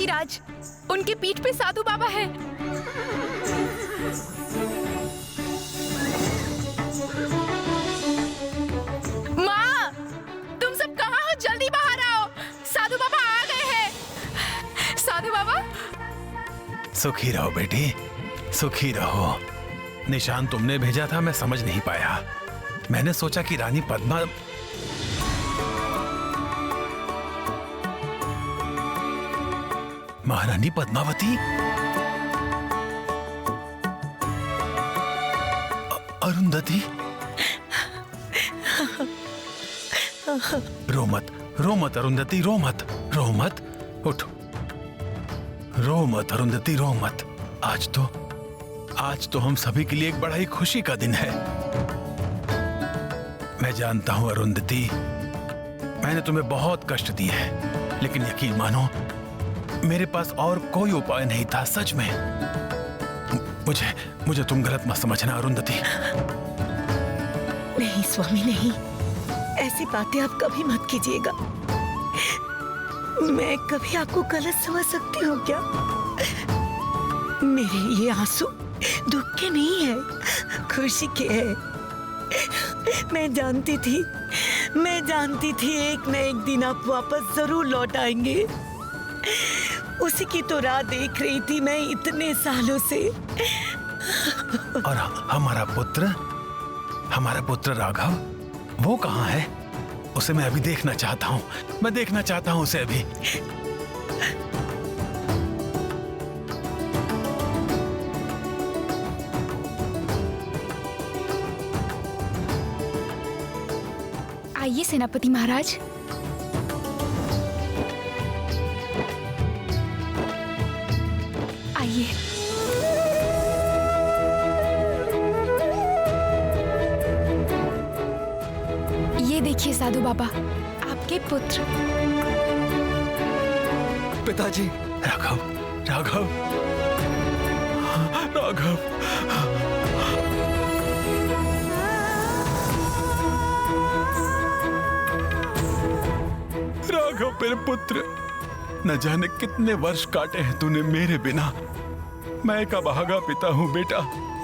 देखिए राज, उनके पीठ पे साधु बाबा है। माँ, तुम सब कहाँ हो? जल्दी बाहर आओ, साधु बाबा आ गए हैं। साधु बाबा। सुखी रहो बेटी, सुखी रहो। निशान तुमने भेजा था, मैं समझ नहीं पाया। मैंने सोचा कि रानी पद्मा। महारानी पद्मावती, अरुंधति। रो मत, रो मत अरुंधति, रो मत, रो मत। उठो, रो मत अरुंधति, रो मत। आज तो हम सभी के लिए एक बड़ा ही खुशी का दिन है। मैं जानता हूं अरुंधति, मैंने तुम्हें बहुत कष्ट दिए हैं, लेकिन यकीन मानो मेरे पास और कोई उपाय नहीं था। सच में मुझे तुम गलत मत समझना अरुंधति। नहीं स्वामी, नहीं, ऐसी बातें आप कभी मत कीजिएगा। मैं कभी आपको गलत समझ सकती हूँ क्या? मेरे ये आंसू दुख के नहीं है, खुशी के है। मैं जानती थी एक न एक दिन आप वापस जरूर लौट आएंगे। उसी की तो राह देख रही थी मैं इतने सालों से। और हमारा पुत्र राघव, वो कहाँ है? उसे मैं अभी देखना चाहता हूँ, मैं देखना चाहता हूँ उसे अभी। आइए सेनापति महाराज। आइए। ये देखिए साधु बाबा, आपके पुत्र। पिताजी। राघव, राघव, राघव। राघव मेरे पुत्र, न जाने कितने वर्ष काटे हैं तूने मेरे बिना। मैं एक अभागा पिता हूँ बेटा,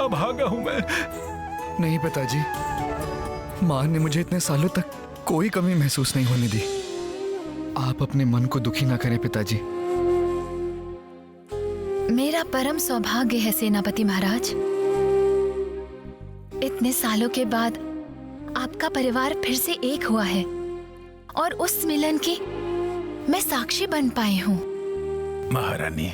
अभागा हूँ मैं। नहीं पिताजी, माँ ने मुझे इतने सालों तक कोई कमी महसूस नहीं होने दी। आप अपने मन को दुखी ना करें पिताजी। मेरा परम सौभाग्य है सेनापति महाराज, इतने सालों के बाद आपका परिवार फिर से एक हुआ है और उस मिलन की मैं साक्षी बन पाई हूँ। महारानी,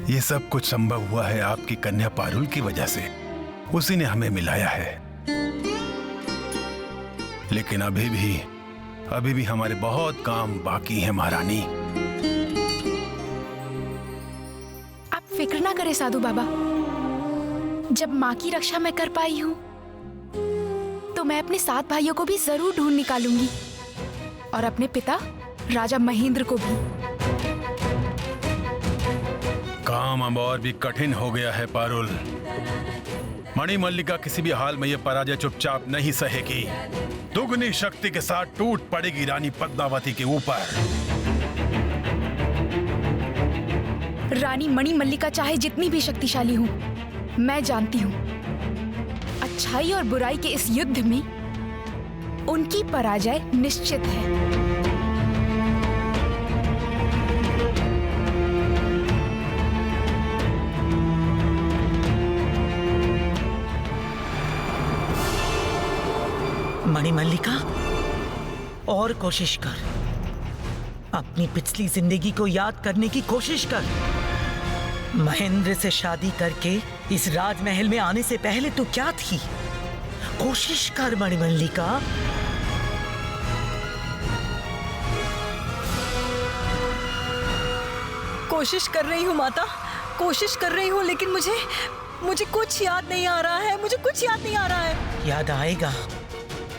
ये सब कुछ संभव हुआ है आपकी कन्या पारुल की वजह से। उसी ने हमें मिलाया है। लेकिन अभी भी हमारे बहुत काम बाकी है महारानी। आप फिक्र ना करें साधु बाबा, जब माँ की रक्षा मैं कर पाई हूँ तो मैं अपने 7 भाइयों को भी जरूर ढूंढ निकालूंगी और अपने पिता राजा महेंद्र को भी। काम अब और भी कठिन हो गया है पारुल। मणिमल्लिका किसी भी हाल में यह पराजय चुपचाप नहीं सहेगी। दुगनी शक्ति के साथ टूट पड़ेगी रानी पद्मावती के ऊपर। रानी मणिमल्लिका चाहे जितनी भी शक्तिशाली हो, मैं जानती हूँ अच्छाई और बुराई के इस युद्ध में उनकी पराजय निश्चित है। मणिमल्लिका, और कोशिश कर, अपनी पिछली जिंदगी को याद करने की कोशिश कर। महेंद्र से शादी करके इस राजमहल में आने से पहले तू क्या थी? कोशिश कर मणिमल्लिका। कोशिश कर रही हूँ माता, कोशिश कर रही हूँ, लेकिन मुझे कुछ याद नहीं आ रहा है। मुझे कुछ याद नहीं आ रहा है। याद आएगा,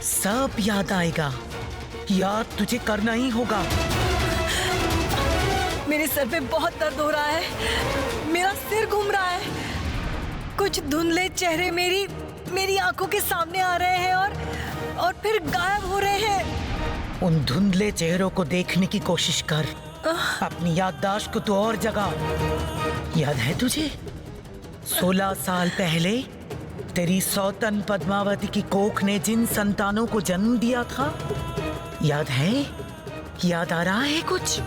सब याद आएगा। याद तुझे करना ही होगा। मेरे सर पे बहुत दर्द हो रहा है, मेरा सिर घूम रहा है। कुछ धुंधले चेहरे मेरी आंखों के सामने आ रहे हैं और फिर गायब हो रहे हैं। उन धुंधले चेहरों को देखने की कोशिश कर। अपनी याददाश्त को तो और जगा। याद है तुझे 16 साल पहले तेरी सौतन पद्मावती की कोख ने जिन संतानों को जन्म दिया था? याद है? याद आ रहा है कुछ?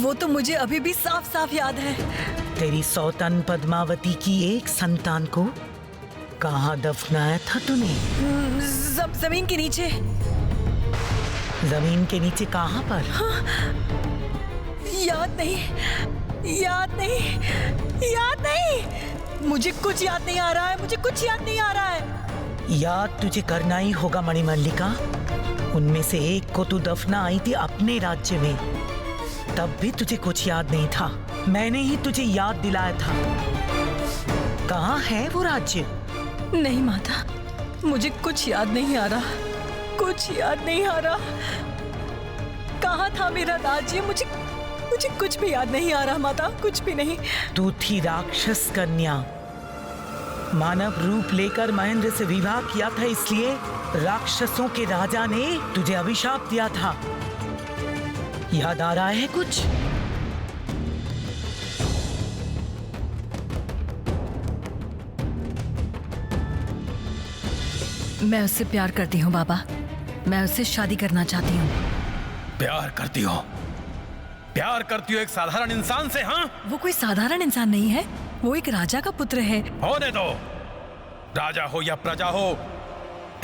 वो तो मुझे अभी भी साफ साफ याद है। तेरी सौतन पद्मावती की एक संतान को कहाँ दफनाया था तूने? जमीन के नीचे। जमीन के नीचे कहाँ पर? हाँ, याद नहीं। मुझे कुछ याद नहीं आ रहा है। याद तुझे करना ही होगा मणिमल्लिका। उनमें से एक को तू दफना आई थी अपने राज्य में, तब भी तुझे कुछ याद नहीं था। मैंने ही तुझे याद दिलाया था। कहाँ है वो राज्य? नहीं माता, मुझे कुछ याद नहीं आ रहा। कहाँ था मेरा राज्य? मुझे कुछ भी याद नहीं आ रहा माता, कुछ भी नहीं। तू थी राक्षस कन्या। मानव रूप लेकर महेंद्र से विवाह किया था, इसलिए राक्षसों के राजा ने तुझे अभिशाप दिया था। याद आ रहा है कुछ? मैं उससे प्यार करती हूँ बाबा। मैं उससे शादी करना चाहती हूँ। प्यार करती हो एक साधारण इंसान से? हाँ, वो कोई साधारण इंसान नहीं है, वो एक राजा का पुत्र है। होने दो। राजा हो या प्रजा हो,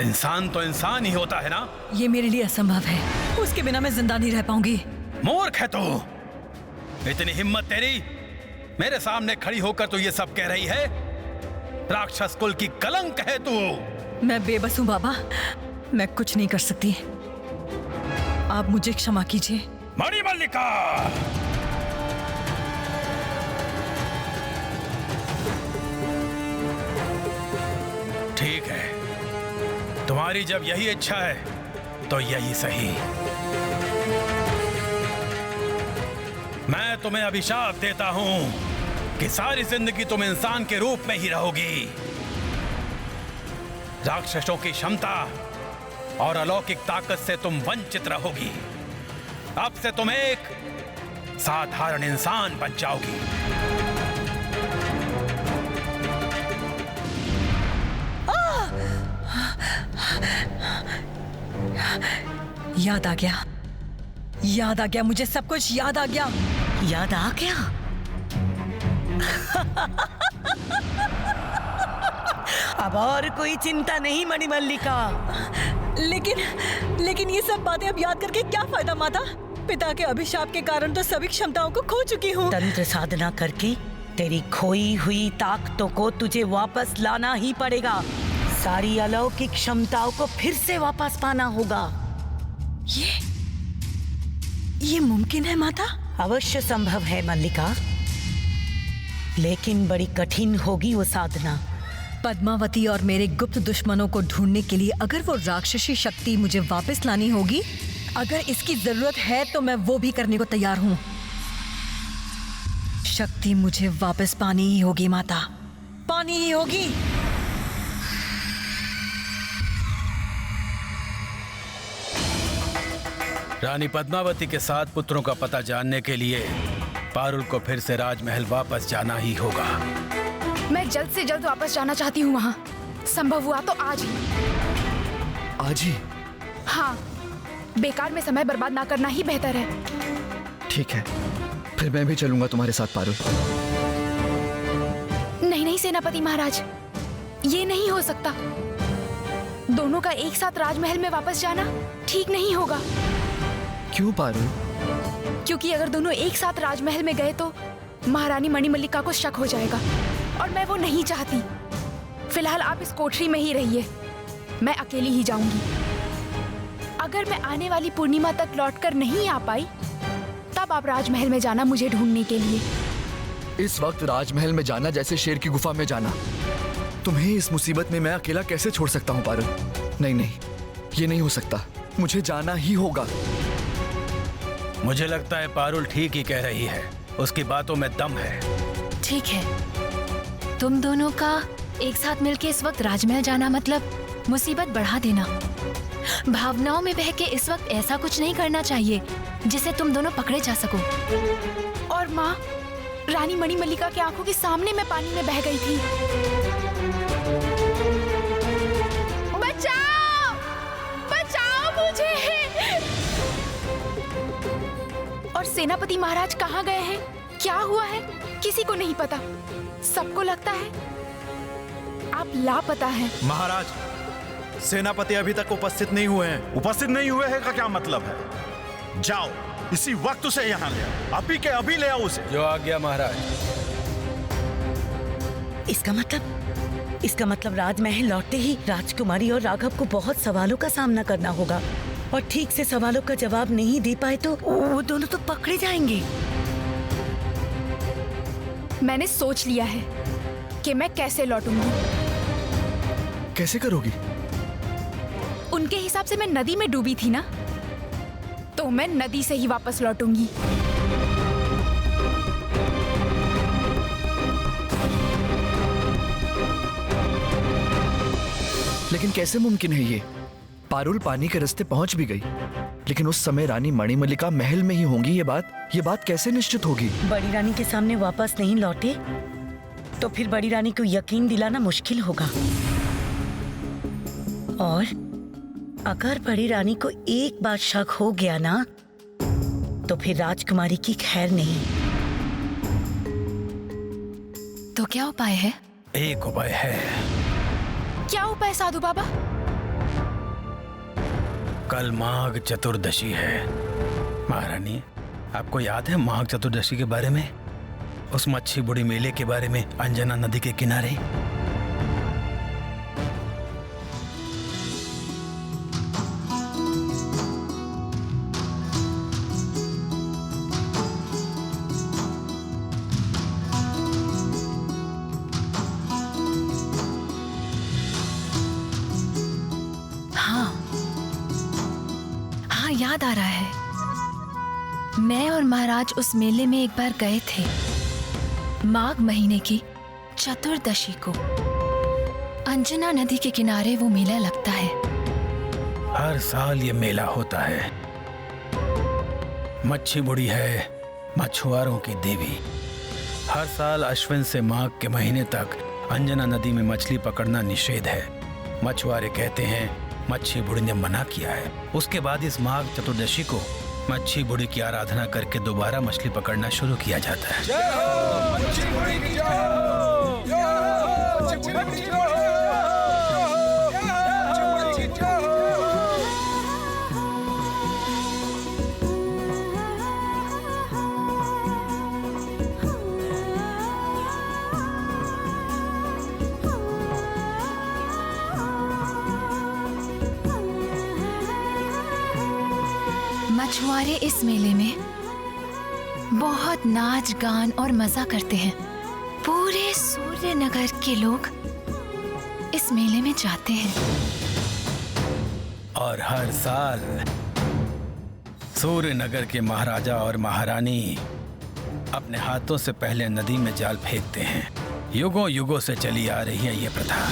इंसान तो इंसान ही होता है ना। ये मेरे लिए असंभव है। उसके बिना मैं जिंदा नहीं रह पाऊंगी। मूर्ख है तू। इतनी हिम्मत तेरी, मेरे सामने खड़ी होकर तू ये सब कह रही है? राक्षस कुल की कलंक है तू। मैं बेबस हूँ बाबा, मैं कुछ नहीं कर सकती। आप मुझे क्षमा कीजिए। मणिमल्लिका, ठीक है, तुम्हारी जब यही इच्छा है तो यही सही। मैं तुम्हें अभिशाप देता हूं कि सारी जिंदगी तुम इंसान के रूप में ही रहोगी। राक्षसों की क्षमता और अलौकिक ताकत से तुम वंचित रहोगी। अब से तुम एक साधारण इंसान बन जाओगी। याद आ गया, मुझे सब कुछ याद आ गया। याद आ गया? अब और कोई चिंता नहीं मणिमल्लिका। लेकिन ये सब बातें अब याद करके क्या फायदा माता? पिता के अभिशाप के कारण तो सभी क्षमताओं को खो चुकी हूँ। तंत्र साधना करके तेरी खोई हुई ताकतों को तुझे वापस लाना ही पड़ेगा। सारी अलौकिक क्षमताओं को फिर से वापस पाना होगा। ये मुमकिन है माता? अवश्य संभव है मल्लिका, लेकिन बड़ी कठिन होगी वो साधना। पद्मावती और मेरे गुप्त दुश्मनों को ढूंढने के लिए अगर वो राक्षसी शक्ति मुझे वापस लानी होगी, अगर इसकी जरूरत है तो मैं वो भी करने को तैयार हूँ। शक्ति मुझे वापस पानी ही होगी माता, पानी ही होगी। रानी पद्मावती के 7 पुत्रों का पता जानने के लिए पारुल को फिर से राजमहल वापस जाना ही होगा। मैं जल्द से जल्द वापस जाना चाहती हूँ वहाँ। संभव हुआ तो आज ही। आज ही? हाँ, बेकार में समय बर्बाद ना करना ही बेहतर है। ठीक है, फिर मैं भी चलूंगा तुम्हारे साथ पारुल। नहीं सेनापति महाराज, ये नहीं हो सकता। दोनों का एक साथ राजमहल में वापस जाना ठीक नहीं होगा। क्यों पारुल? क्योंकि अगर दोनों एक साथ राजमहल में गए तो महारानी मणिमल्लिका को शक हो जाएगा और मैं वो नहीं चाहती। फिलहाल आप इस कोठरी में ही रहिए, मैं अकेली ही जाऊंगी। अगर मैं आने वाली पूर्णिमा तक लौटकर नहीं आ पाई तब आप राजमहल में जाना मुझे ढूंढने के लिए। इस वक्त राजमहल में जाना जैसे शेर की गुफा में जाना। तुम्हें इस मुसीबत में मैं अकेला कैसे छोड़ सकता हूँ पारुल? नहीं, ये नहीं हो सकता। मुझे जाना ही होगा। मुझे लगता है पारुल ठीक ही कह रही है, उसकी बातों में दम है। ठीक है, तुम दोनों का एक साथ मिलके इस वक्त राजमहल जाना मतलब मुसीबत बढ़ा देना। भावनाओं में बह के इस वक्त ऐसा कुछ नहीं करना चाहिए जिसे तुम दोनों पकड़े जा सको। और माँ, रानी मणिमल्लिका की आंखों के सामने मैं पानी में बह गई थी। बचाओ, बचाओ मुझे। और सेनापति महाराज कहाँ गए हैं, क्या हुआ है, किसी को नहीं पता। सबको लगता है आप लापता हैं। महाराज, सेनापति अभी तक उपस्थित नहीं हुए हैं। उपस्थित नहीं हुए हैं का क्या मतलब है? जाओ, इसी वक्त उसे यहाँ ले आओ, अभी के अभी ले आओ उसे। जो आ गया महाराज। इसका मतलब राजमहल लौटते ही राजकुमारी और राघव को बहुत सवालों का सामना करना होगा, और ठीक से सवालों का जवाब नहीं दे पाए तो वो दोनों तो पकड़े जाएंगे। मैंने सोच लिया है कि मैं कैसे लौटूंगी। कैसे करोगी? उनके हिसाब से मैं नदी में डूबी थी ना, तो मैं नदी से ही वापस लौटूंगी। लेकिन कैसे मुमकिन है ये? पारुल पानी के रास्ते पहुंच भी गई, लेकिन उस समय रानी मणिमल्लिका महल में ही होंगी। ये बात कैसे निश्चित होगी? बड़ी रानी के सामने वापस नहीं लौटे तो फिर बड़ी रानी को यकीन दिलाना मुश्किल होगा, और अगर बड़ी रानी को एक बार शक हो गया ना तो फिर राजकुमारी की खैर नहीं। तो क्या उपाय है? एक उपाय है। क्या उपाय साधु बाबा? कल माघ चतुर्दशी है। महारानी, आपको याद है माघ चतुर्दशी के बारे में, उस मच्छी बुड़ी मेले के बारे में अंजना नदी के किनारे? हाँ, याद आ रहा है। मैं और महाराज उस मेले में एक बार गए थे। माघ महीने की चतुर्दशी को अंजना नदी के किनारे वो मेला लगता है। हर साल ये मेला होता है। मच्छी बुड़ी है मछुआरों की देवी। हर साल अश्विन से माघ के महीने तक अंजना नदी में मछली पकड़ना निषेध है। मछुआरे कहते हैं मच्छी बुड़ी ने मना किया है। उसके बाद इस माघ चतुर्दशी को मच्छी बुड़ी की आराधना करके दोबारा मछली पकड़ना शुरू किया जाता है। मछुआरे इस मेले में बहुत नाच गान और मजा करते हैं। पूरे सूर्य नगर के लोग इस मेले में जाते हैं। और हर साल सूर्य नगर के महाराजा और महारानी अपने हाथों से पहले नदी में जाल फेंकते हैं। युगों युगों से चली आ रही है ये प्रथा।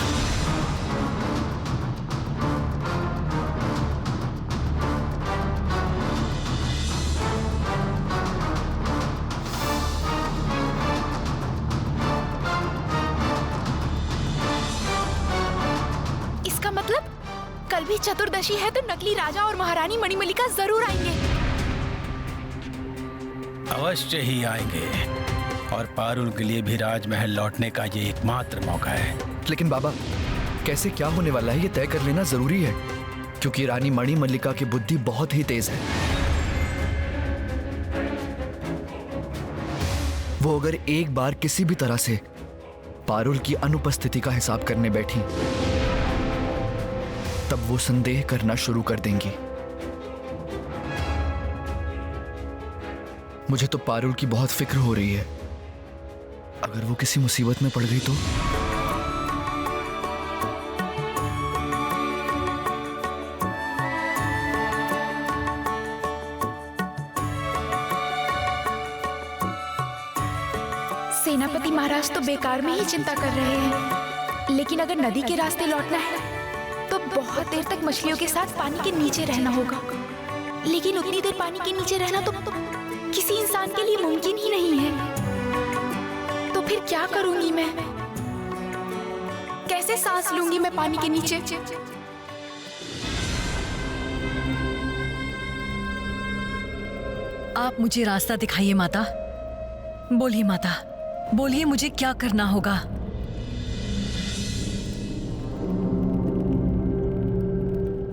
कल भी चतुर्दशी है तो नकली राजा और महारानी मणिमल्लिका जरूर आएंगे। अवश्य ही आएंगे, और पारुल के लिए भी राजमहल लौटने का ये एकमात्र मौका है। लेकिन बाबा, कैसे क्या होने वाला है ये तय कर लेना जरूरी है, क्योंकि रानी मणिमल्लिका की बुद्धि बहुत ही तेज है। वो अगर एक बार किसी भी तरह से पारुल की अनुपस्थिति का हिसाब करने बैठी, तब वो संदेह करना शुरू कर देंगी। मुझे तो पारुल की बहुत फिक्र हो रही है। अगर वो किसी मुसीबत में पड़ गई तो? सेनापति महाराज तो बेकार में ही चिंता कर रहे हैं, लेकिन अगर नदी के रास्ते लौटना है तो बहुत देर तक मछलियों के साथ पानी के नीचे रहना होगा। लेकिन उतनी देर पानी के नीचे रहना तो किसी इंसान के लिए मुमकिन ही नहीं है। तो फिर क्या करूंगी मैं? कैसे सांस लूंगी मैं पानी के नीचे? आप मुझे रास्ता दिखाइए माता। बोलिए माता, बोलिए मुझे क्या करना होगा।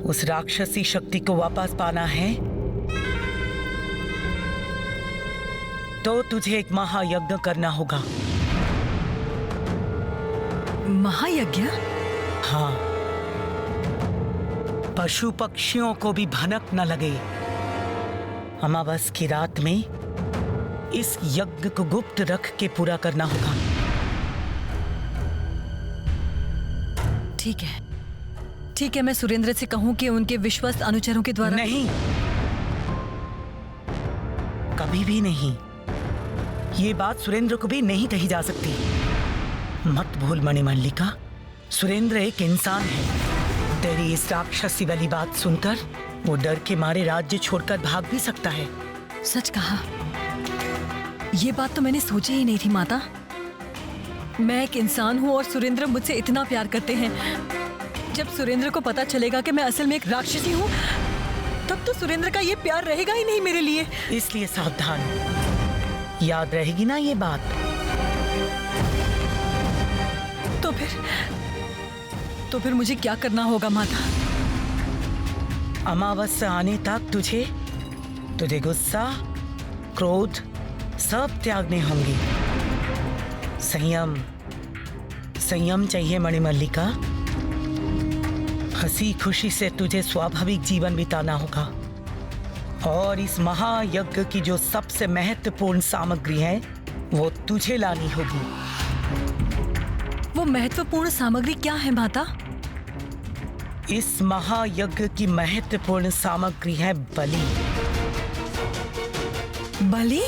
उस राक्षसी शक्ति को वापस पाना है तो तुझे एक महायज्ञ करना होगा। महायज्ञ? हाँ, पशु पक्षियों को भी भनक न लगे। अमावस की रात में इस यज्ञ को गुप्त रख के पूरा करना होगा। ठीक है, ठीक है, मैं सुरेंद्र से कहूं कि उनके विश्वस्त अनुचरों के द्वारा। नहीं, कभी भी नहीं। ये बात सुरेंद्र को भी नहीं कही जा सकती। मत भूल मणिमल्लिका, सुरेंद्र एक इंसान है। तेरी इस राक्षसी वाली बात सुनकर वो डर के मारे राज्य छोड़कर भाग भी सकता है। सच कहा, ये बात तो मैंने सोची ही नहीं थी माता। मैं एक इंसान हूँ और सुरेंद्र मुझसे इतना प्यार करते हैं। जब सुरेंद्र को पता चलेगा कि मैं असल में एक राक्षसी हूँ, तब तो सुरेंद्र का ये प्यार रहेगा ही नहीं मेरे लिए। इसलिए सावधान, याद रहेगी ना ये बात? तो फिर मुझे क्या करना होगा माता? अमावस्या आने तक तुझे गुस्सा, क्रोध सब त्यागने होंगे। संयम चाहिए मणिमल्लिका। हंसी खुशी से तुझे स्वाभाविक जीवन बिताना होगा। और इस महायज्ञ की जो सबसे महत्वपूर्ण सामग्री है वो तुझे लानी होगी। वो महत्वपूर्ण सामग्री क्या है माता? इस महायज्ञ की महत्वपूर्ण सामग्री है बलि। बलि?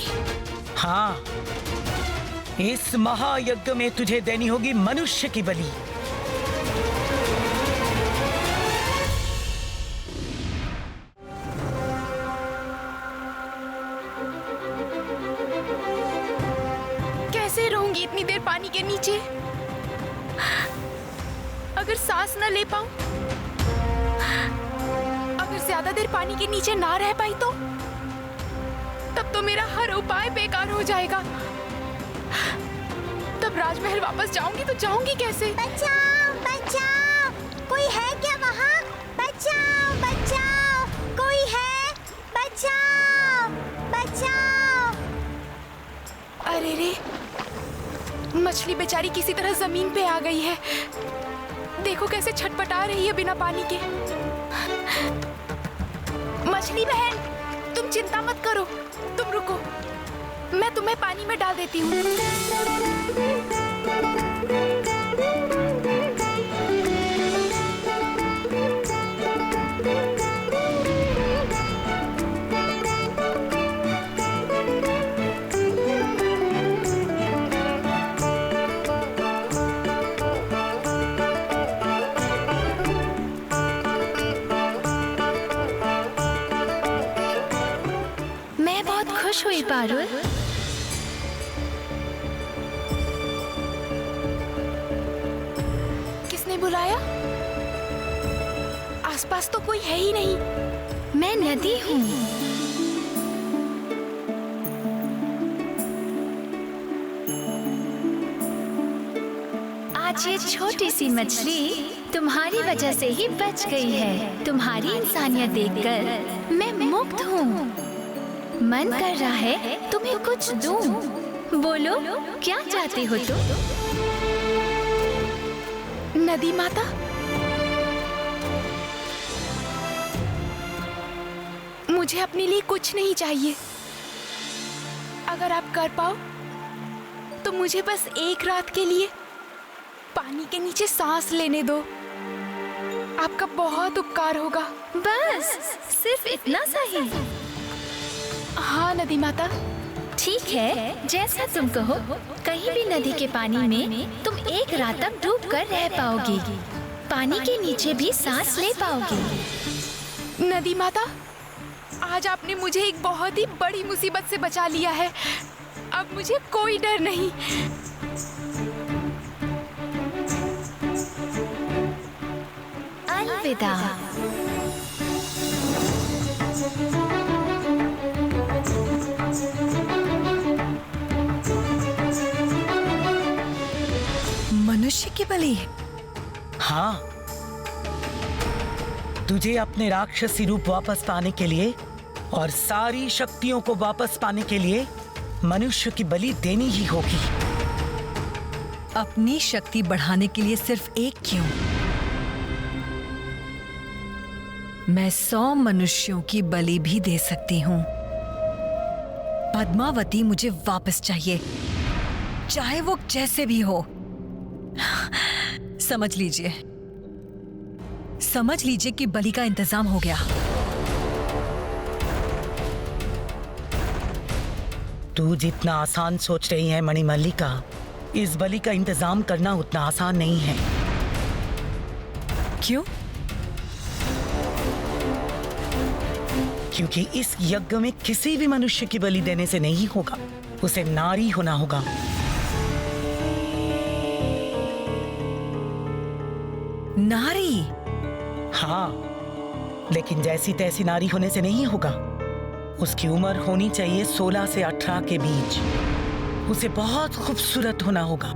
हाँ, इस महायज्ञ में तुझे देनी होगी मनुष्य की बलि। कैसे रहूंगी इतनी देर पानी के नीचे? अगर सांस न ले पाऊं, अगर ज्यादा देर पानी के नीचे ना रह पाई तो तब तो मेरा हर उपाय बेकार हो जाएगा। तब राजमहल वापस जाऊंगी तो जाऊंगी कैसे? बचाओ बचाओ, कोई है क्या वहाँ? बचाओ बचाओ, कोई है? बचाओ बचाओ। अरे रे, मछली बेचारी किसी तरह जमीन पे आ गई है। देखो कैसे छटपटा रही है बिना पानी के। मछली बहन, तुम चिंता मत करो, तुम रुको, मैं तुम्हें पानी में डाल देती हूँ। खुश हुई पारुल। किसने बुलाया? आसपास तो कोई है ही नहीं। मैं नदी हूँ। आज ये छोटी सी मछली तुम्हारी वजह से ही बच गई है। तुम्हारी इंसानियत देखकर मैं मुक्त हूँ। मन कर रहा है तुम्हें कुछ दूं। बोलो क्या चाहते हो तुम? नदी माता, मुझे अपने लिए कुछ नहीं चाहिए। अगर आप कर पाओ तो मुझे बस एक रात के लिए पानी के नीचे सांस लेने दो। आपका बहुत उपकार होगा। बस सिर्फ इतना सा ही? हाँ नदी माता। ठीक है, जैसा तुम कहो। कहीं भी नदी के पानी में तुम एक रात तक डूब कर रह पाओगी। पानी के नीचे भी सांस ले पाओगी। नदी माता, आज आपने मुझे एक बहुत ही बड़ी मुसीबत से बचा लिया है। अब मुझे कोई डर नहीं। अलविदा। मनुष्य की बलि? हाँ, तुझे अपने राक्षसी रूप वापस पाने के लिए और सारी शक्तियों को वापस पाने के लिए मनुष्य की बलि देनी ही होगी। अपनी शक्ति बढ़ाने के लिए सिर्फ एक क्यों? मैं 100 मनुष्यों की बलि भी दे सकती हूँ। पद्मावती मुझे वापस चाहिए, चाहे वो जैसे भी हो। समझ लीजिए कि बलि का इंतजाम हो गया। तू जितना आसान सोच रही है मणिमल्लिका, इस बलि का इंतजाम करना उतना आसान नहीं है। क्यों? क्योंकि इस यज्ञ में किसी भी मनुष्य की बलि देने से नहीं होगा, उसे नारी होना होगा। नारी? हाँ, लेकिन जैसी तैसी नारी होने से नहीं होगा। उसकी उम्र होनी चाहिए 16 से 18 के बीच। उसे बहुत खूबसूरत होना होगा।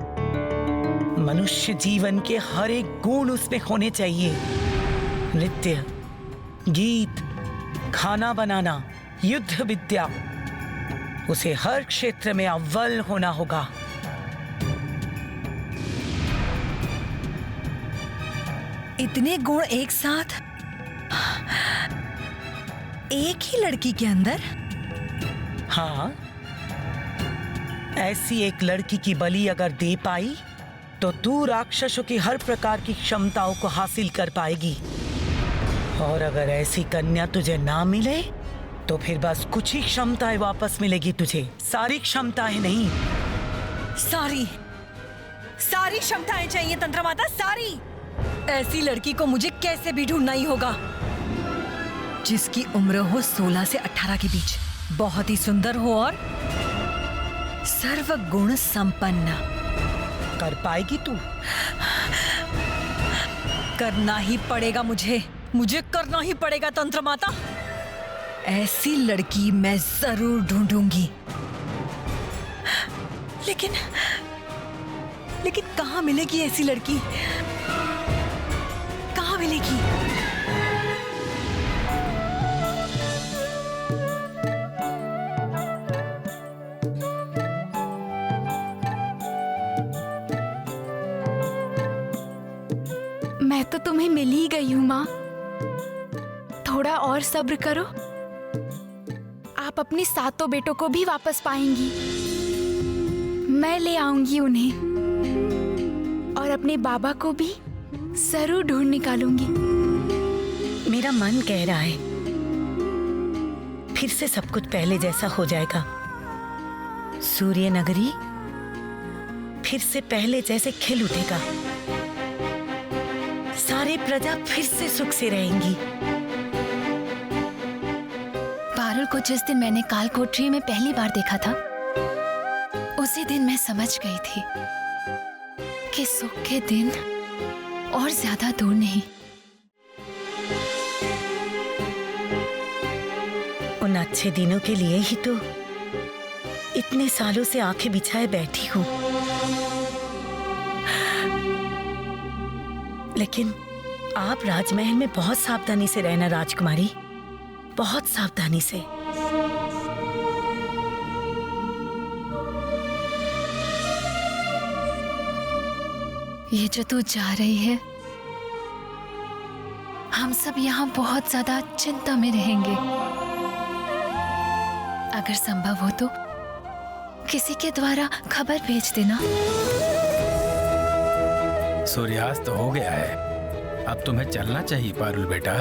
मनुष्य जीवन के हर एक गुण उसमें होने चाहिए। नृत्य, गीत, खाना बनाना, युद्ध विद्या, उसे हर क्षेत्र में अव्वल होना होगा। इतने गुण एक साथ एक ही लड़की के अंदर? हाँ, ऐसी एक लड़की की बलि अगर दे पाई तो तू राक्षसों की हर प्रकार की क्षमताओं को हासिल कर पाएगी। और अगर ऐसी कन्या तुझे ना मिले तो फिर बस कुछ ही क्षमताएं वापस मिलेगी तुझे, सारी क्षमताएं नहीं। सारी क्षमताएं चाहिए तंत्रमाता, सारी। ऐसी लड़की को मुझे कैसे भी ढूंढना ही होगा, जिसकी उम्र हो 16 से 18 के बीच, बहुत ही सुंदर हो और सर्वगुण संपन्न। कर पाएगी तू? करना ही पड़ेगा मुझे करना ही पड़ेगा तंत्रमाता। ऐसी लड़की मैं जरूर ढूंढूंगी। लेकिन कहाँ मिलेगी ऐसी लड़की? कहाँ मिलेगी? मैं तो तुम्हें मिल ही गई हूँ माँ। थोड़ा और सब्र करो, आप अपने 7 बेटों को भी वापस पाएंगी। मैं ले आऊंगी उन्हें और अपने बाबा को भी जरूर ढूंढ निकालूंगी। मेरा मन कह रहा है फिर से सब कुछ पहले जैसा हो जाएगा। सूर्य नगरी फिर से पहले जैसे खिल उठेगा। सारे प्रजा फिर से सुख से रहेंगी। पारुल को जिस दिन मैंने कालकोठरी में पहली बार देखा था, उसी दिन मैं समझ गई थी कि सुख के दिन और ज्यादा दूर नहीं। उन अच्छे दिनों के लिए ही तो इतने सालों से आंखें बिछाए बैठी हूँ। लेकिन आप राजमहल में बहुत सावधानी से रहना राजकुमारी, बहुत सावधानी से। ये जो तू जा रही है, हम सब यहाँ बहुत ज्यादा चिंता में रहेंगे। अगर संभव हो तो किसी के द्वारा खबर भेज देना। सूर्यास्त हो गया है, अब तुम्हें चलना चाहिए पारुल बेटा।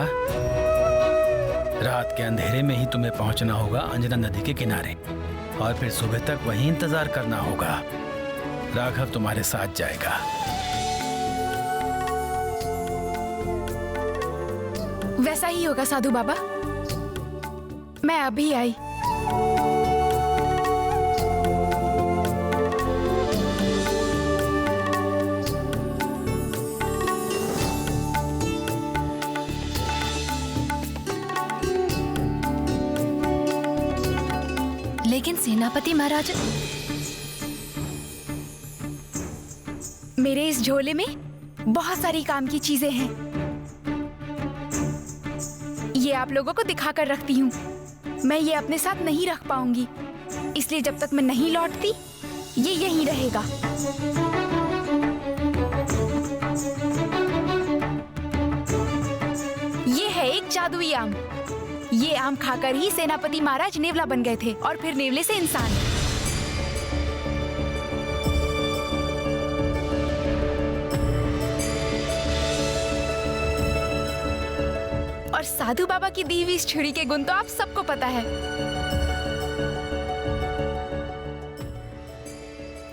रात के अंधेरे में ही तुम्हें पहुंचना होगा अंजना नदी के किनारे। और फिर सुबह तक वहीं इंतजार करना होगा। राघव तुम्हारे साथ जाएगा। वैसा ही होगा साधु बाबा। मैं अभी आई। लेकिन सेनापति महाराज, मेरे इस झोले में बहुत सारी काम की चीजें हैं। ये आप लोगों को दिखाकर रखती हूँ। मैं ये अपने साथ नहीं रख पाऊंगी, इसलिए जब तक मैं नहीं लौटती ये यहीं रहेगा। ये है एक जादुई आम। ये आम खाकर ही सेनापति महाराज नेवला बन गए थे और फिर नेवले से इंसान। और साधु बाबा की दी हुई इस छुरी के गुण तो आप सबको पता है।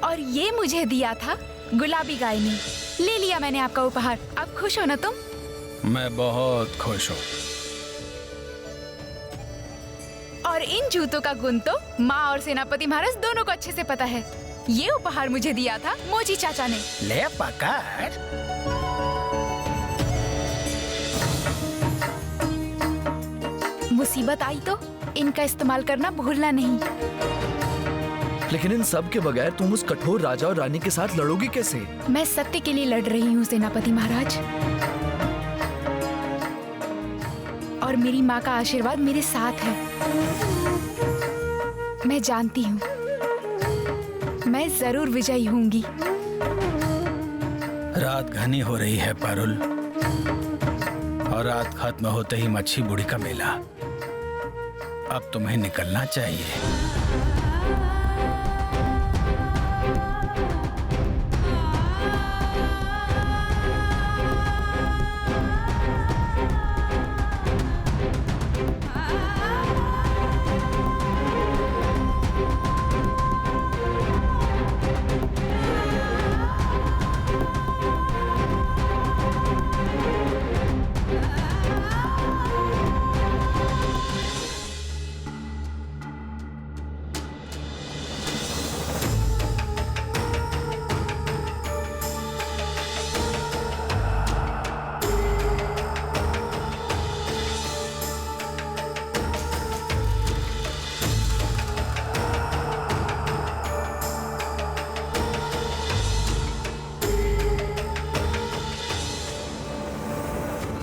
और ये मुझे दिया था गुलाबी गाय ने। ले लिया मैंने आपका उपहार। अब खुश हो ना तुम? मैं बहुत खुश हूँ। और इन जूतों का गुण तो माँ और सेनापति महाराज दोनों को अच्छे से पता है। ये उपहार मुझे दिया था मोची चाचा ने। ले पकड़। मुसीबत आई तो इनका इस्तेमाल करना भूलना नहीं। लेकिन इन सब के बगैर तुम उस कठोर राजा और रानी के साथ लड़ोगी कैसे? मैं सत्य के लिए लड़ रही हूँ सेनापति महाराज, और मेरी माँ का आशीर्वाद मेरे साथ है। मैं जानती हूँ मैं जरूर विजयी होंगी। रात घनी हो रही है पारुल, और रात खत्म होते ही मच्छी बूढ़ी का मेला। अब तुम्हें निकलना चाहिए।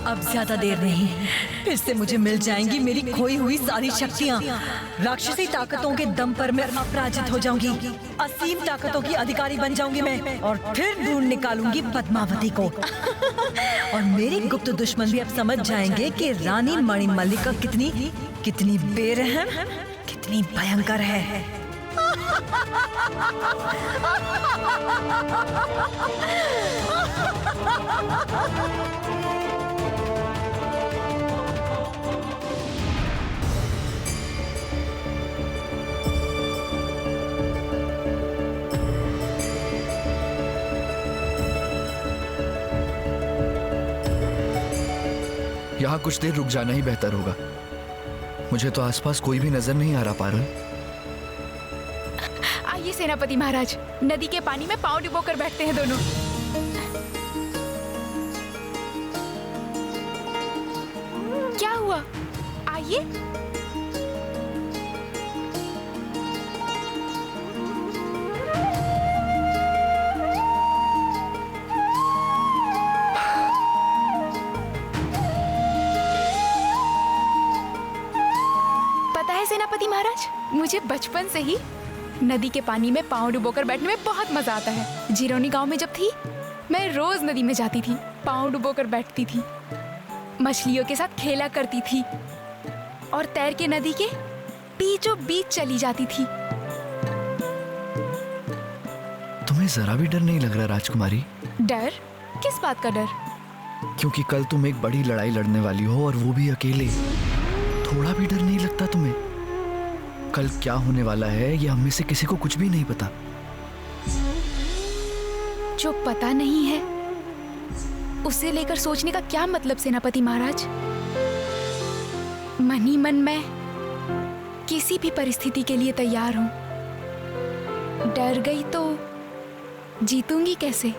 अब ज्यादा देर नहीं, फिर से मुझे मिल जाएंगी मेरी खोई हुई सारी शक्तियाँ। राक्षसी ताकतों के दम पर मैं अपराजित हो जाऊंगी। असीम ताकतों की अधिकारी बन जाऊंगी मैं, और फिर ढूंढ निकालूंगी पद्मावती को। और मेरे गुप्त दुश्मन भी अब समझ जाएंगे कि रानी मणिमल्लिका कितनी बेरहम, कितनी भयंकर है। यहाँ कुछ देर रुक जाना ही बेहतर होगा। मुझे तो आसपास कोई भी नजर नहीं आ रहा पारुल। आइए सेनापति महाराज, नदी के पानी में पांव डुबोकर बैठते हैं दोनों। क्या हुआ? आइए। पता है सेनापति महाराज, मुझे बचपन से ही नदी के पानी में पांव डुबोकर बैठने में बहुत मजा आता है। जिरोनी गांव में जब थी, मैं रोज नदी में जाती थी, पांव डुबोकर बैठती थी, मछलियों के साथ खेला करती थी और तैर के नदी के बीचों बीच चली जाती थी। तुम्हें जरा भी डर नहीं लग रहा राजकुमारी? डर? किस बात का डर? क्योंकि कल तुम एक बड़ी लड़ाई लड़ने वाली हो, और वो भी अकेले। थोड़ा भी डर नहीं लगता तुम्हें? कल क्या होने वाला है ये हम में से किसी को कुछ भी नहीं पता। जो पता नहीं है उसे लेकर सोचने का क्या मतलब सेनापति महाराज? मन ही मन मैं किसी भी परिस्थिति के लिए तैयार हूं। डर गई तो जीतूंगी कैसे?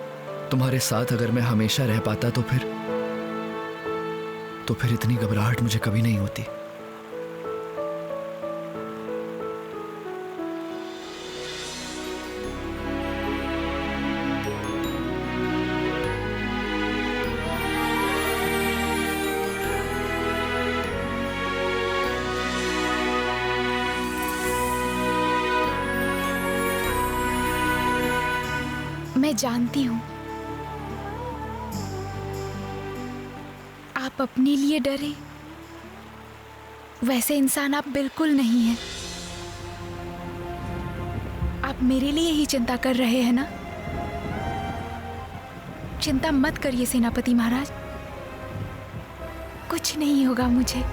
तुम्हारे साथ अगर मैं हमेशा रह पाता तो फिर इतनी घबराहट मुझे कभी नहीं होती। मैं जानती हूं आप अपने लिए डरे, वैसे इंसान आप बिल्कुल नहीं हैं। आप मेरे लिए ही चिंता कर रहे हैं ना? चिंता मत करिए सेनापति महाराज, कुछ नहीं होगा मुझे।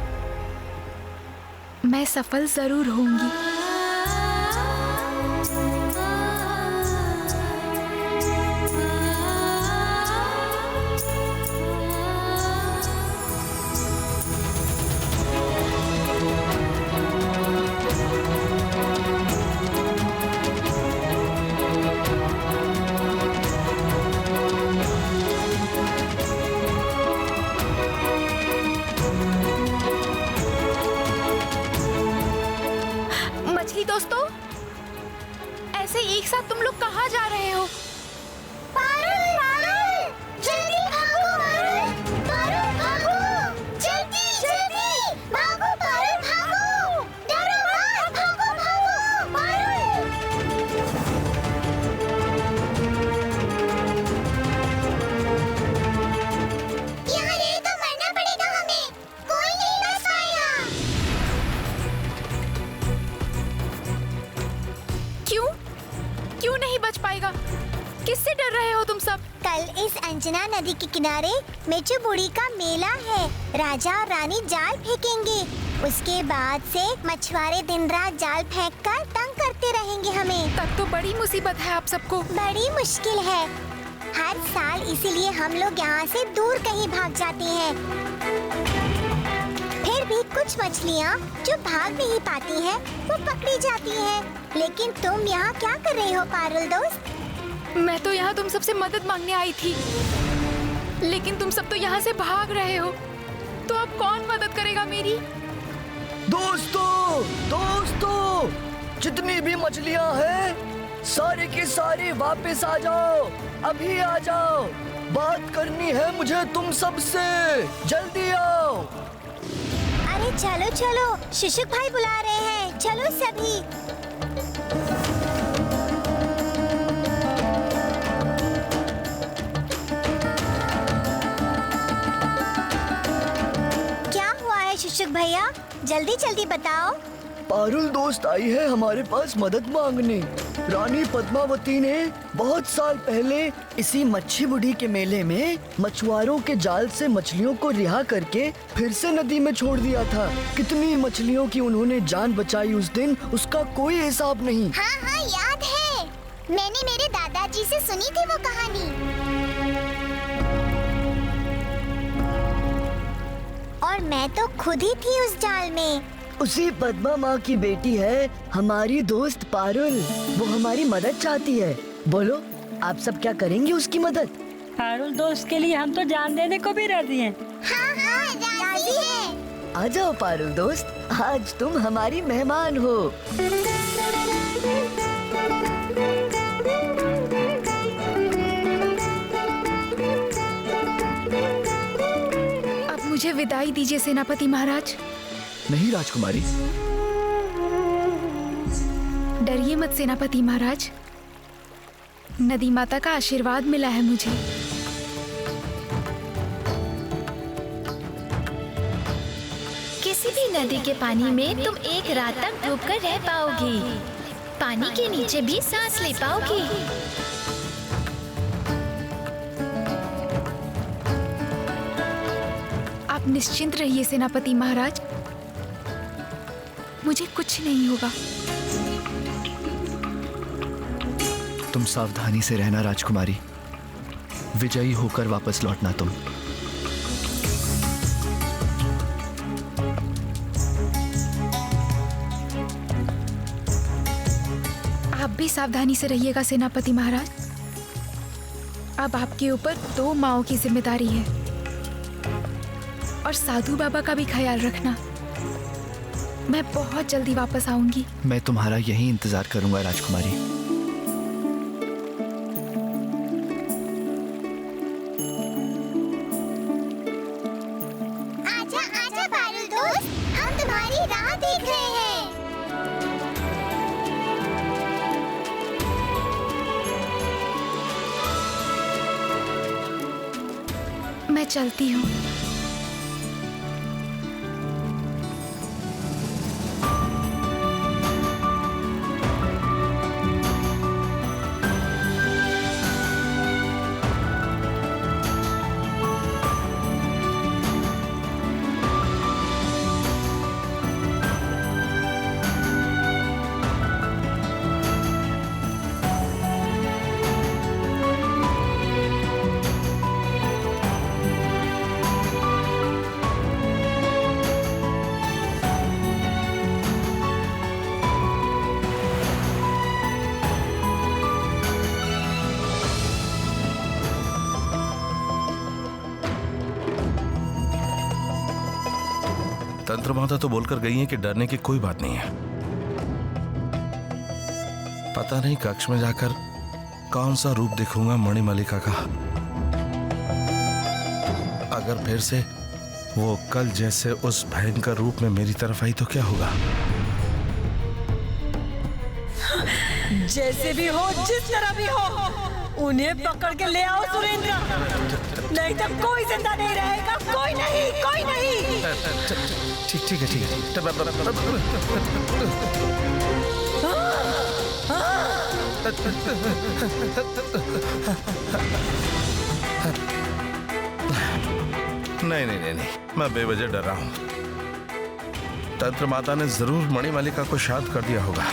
मैं सफल जरूर होंगी। दोस्तों, ऐसे एक साथ तुम लोग कहाँ जा रहे हो? पारुल, पारुल, जल्दी भागो पारुल, पारुल भागो, जल्दी जल्दी भागो पारुल भागो, डरो मत, भागो भागो पारुल। यहाँ रहे तो मरना पड़ेगा हमें, कोई नहीं बच पाएगा। क्यों नहीं बच पाएगा? किससे डर रहे हो तुम सब? कल इस अंजना नदी के किनारे मेचू बुड़ी का मेला है। राजा और रानी जाल फेंकेंगे। उसके बाद से मछुआरे दिन रात जाल फेंककर तंग करते रहेंगे हमें। तब तो बड़ी मुसीबत है आप सबको। बड़ी मुश्किल है। हर साल इसीलिए हम लोग यहाँ से दूर कहीं भाग जाते हैं। फिर भी कुछ मछलियाँ जो भाग नहीं पाती हैं, वो पकड़ी जाती हैं। लेकिन तुम यहाँ क्या कर रही हो पारुल दोस्त? मैं तो यहाँ तुम सबसे मदद मांगने आई थी, लेकिन तुम सब तो यहाँ से भाग रहे हो। तो अब कौन मदद करेगा मेरी? दोस्तों, जितनी भी मछलियाँ हैं, सारी की सारी वापस आ जाओ। अभी आ जाओ, बात करनी है मुझे तुम सबसे। जल्दी आओ। अरे चलो चलो, शुशुक भाई बुला रहे हैं, चलो सभी। क्या हुआ है शुशुक भैया, जल्दी जल्दी बताओ। पारुल दोस्त आई है हमारे पास मदद मांगने। रानी पद्मावती ने बहुत साल पहले इसी मच्छी बुड़ी के मेले में मछुआरों के जाल से मछलियों को रिहा करके फिर से नदी में छोड़ दिया था। कितनी मछलियों की उन्होंने जान बचाई उस दिन, उसका कोई हिसाब नहीं। हाँ हाँ याद है, मैंने मेरे दादाजी से सुनी थी वो कहानी। और मैं तो खुद ही थी उस जाल में। उसी पद्मा माँ की बेटी है हमारी दोस्त पारुल। वो हमारी मदद चाहती है। बोलो, आप सब क्या करेंगे उसकी मदद? पारुल दोस्त के लिए हम तो जान देने को भी राजी हैं। हाँ हाँ राजी है। आ जाओ पारुल दोस्त, आज तुम हमारी मेहमान हो। अब मुझे विदाई दीजिए सेनापति महाराज। नहीं राजकुमारी, डरिए मत सेनापति महाराज, नदी माता का आशीर्वाद मिला है मुझे। किसी भी नदी के पानी में तुम एक रात तक डूबकर रह पाओगी। पानी के नीचे भी सांस ले पाओगी। आप निश्चिंत रहिए सेनापति महाराज, मुझे कुछ नहीं होगा। तुम सावधानी से रहना राजकुमारी, विजयी होकर वापस लौटना तुम। आप भी सावधानी से रहिएगा सेनापति महाराज। अब आपके ऊपर 2 माओं की जिम्मेदारी है और साधु बाबा का भी ख्याल रखना। मैं बहुत जल्दी वापस आऊंगी। मैं तुम्हारा यही इंतजार करूंगा राजकुमारी। आजा आजा पारुल दोस्त, हम तुम्हारी राह देख रहे हैं। मैं चलती हूँ। तंत्र माता तो बोलकर गई है कि डरने की कोई बात नहीं है। पता नहीं कक्ष में जाकर कौन सा रूप दिखूंगा मणिमल्लिका का। अगर फिर से वो कल जैसे उस भयंकर रूप में मेरी तरफ आई तो क्या होगा? जैसे भी हो, जिस तरह भी हो, उन्हें पकड़ के ले आओ सुरेंद्र, नहीं तो कोई जिंदा नहीं रहेगा। कोई नहीं, कोई नहीं। ठीक है। नहीं, मैं बेवजह डर रहा हूं। तंत्र माता ने जरूर मणिमल्लिका को शांत कर दिया होगा।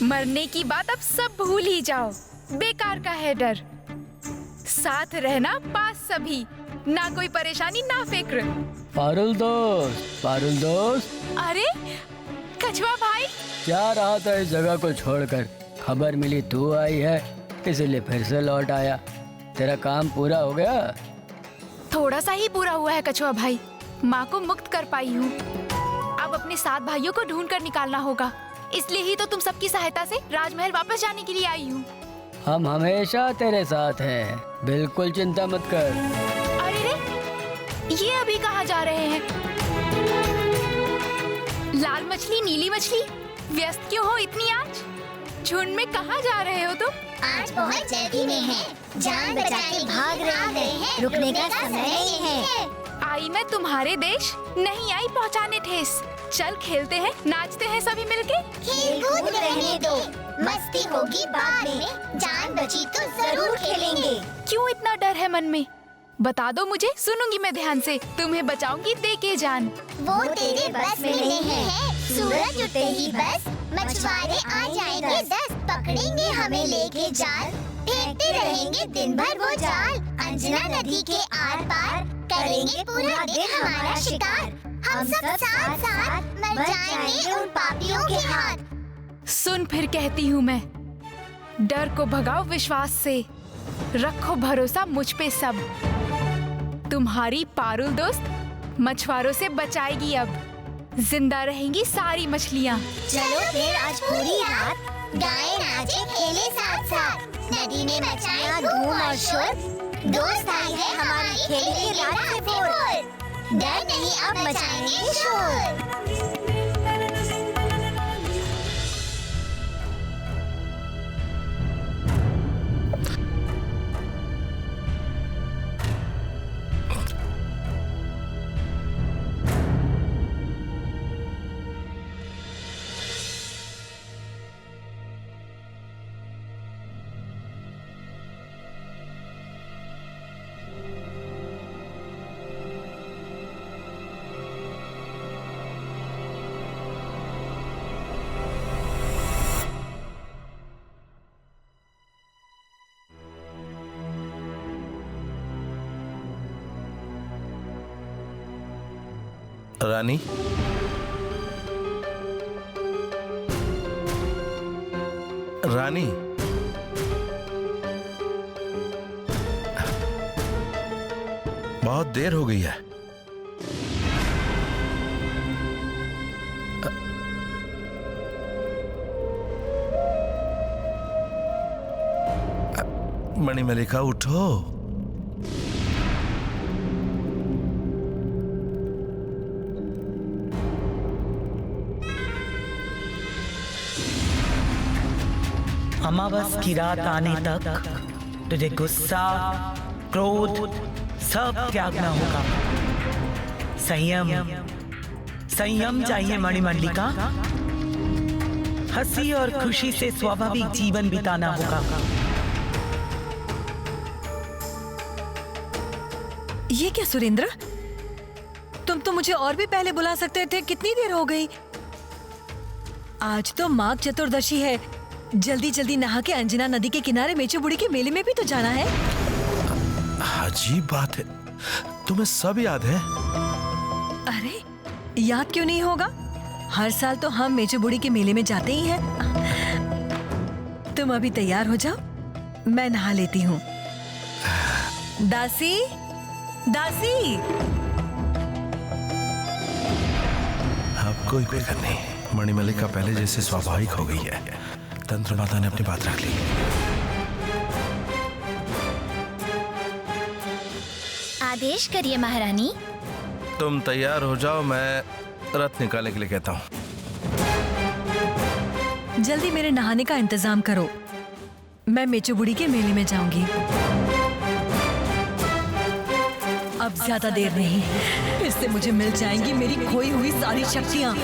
मरने की बात अब सब भूल ही जाओ। बेकार का है डर। साथ रहना पास सभी, ना कोई परेशानी ना फिक्र। पारुल दोस्त। अरे कछुआ भाई, क्या रहा था इस जगह को छोड़कर? खबर मिली तू आई है, इसलिए फिर से लौट आया। तेरा काम पूरा हो गया? थोड़ा सा ही पूरा हुआ है कछुआ भाई। माँ को मुक्त कर पाई हूँ। अब अपने 7 भाइयों को ढूंढ कर निकालना होगा। इसलिए ही तो तुम सबकी सहायता से राजमहल वापस जाने के लिए आई हूँ। हम हमेशा तेरे साथ हैं, बिल्कुल चिंता मत कर। अरे रे, ये अभी कहाँ जा रहे हैं? लाल मछली, नीली मछली, व्यस्त क्यों हो इतनी आज? झुंड में कहाँ जा रहे हो तुम? आज बहुत जल्दी में है, जान बचा के भाग रहे हैं, रुकने का समय नहीं है। आई मैं तुम्हारे देश, नहीं आई पहुँचाने ठेस। चल खेलते हैं, नाचते हैं सभी मिलके। खेल कूद रहने दो, मस्ती होगी बाद में, जान बची तो जरूर खेलेंगे। क्यों इतना डर है मन में? बता दो मुझे, सुनूंगी मैं ध्यान से। तुम्हें बचाऊंगी दे के जान। वो तेरे बस में नहीं है। सूरज उठते ही बस मछुआरे आ जाएंगे 10, पकड़ेंगे हमें लेके जाल, फेंकते रहेंगे दिन भर वो जाल। अंजना नदी के आर पार करेंगे पूरा दिन हमारा शिकार। हम सब साथ साथ मर जाएंगे उन पापियों के हाथ। सुन फिर कहती हूँ मैं, डर को भगाओ विश्वास से, रखो भरोसा मुझ पे सब। तुम्हारी पारुल दोस्त मछुआरों से बचाएगी अब, जिंदा रहेंगी सारी मछलियाँ। चलो फिर आज पूरी रात गाएं नाचे खेले साथ साथ, नदी में मचाएं धूम और शोर, दोस्त आई है हमारी, खेलेंगे रात से भोर। डर नहीं, अब मचाएंगे शोर। रानी, रानी, बहुत देर हो गई है। मणिमल्लिका उठो। अमावस की रात आने तक तुझे गुस्सा, क्रोध सब त्यागना होगा। संयम, संयम चाहिए मणिमल्लिका। हंसी और खुशी से स्वाभाविक जीवन बिताना होगा। ये क्या सुरेंद्र, तुम तो मुझे और भी पहले बुला सकते थे। कितनी देर हो गई? आज तो माघ चतुर्दशी है। जल्दी जल्दी नहा के अंजना नदी के किनारे मेचू बुड़ी के मेले में भी तो जाना है। अजीब बात है, तुम्हें सब याद है? अरे याद क्यों नहीं होगा? हर साल तो हम मेचू बुड़ी के मेले में जाते ही हैं। तुम अभी तैयार हो जाओ, मैं नहा लेती हूँ। दासी, दासी। अब कोई फिक्र नहीं, मणिमल्लिका पहले जैसे स्वाभाविक हो गई है। तंत्र माता ने अपनी बात रख ली। आदेश करिए महारानी। तुम तैयार हो जाओ, मैं रथ निकालने के लिए कहता हूँ। जल्दी मेरे नहाने का इंतजाम करो, मैं मेचू बुड़ी के मेले में जाऊंगी। अब ज्यादा देर नहीं, फिर से मुझे मिल जाएंगी मेरी खोई हुई सारी शक्तियाँ।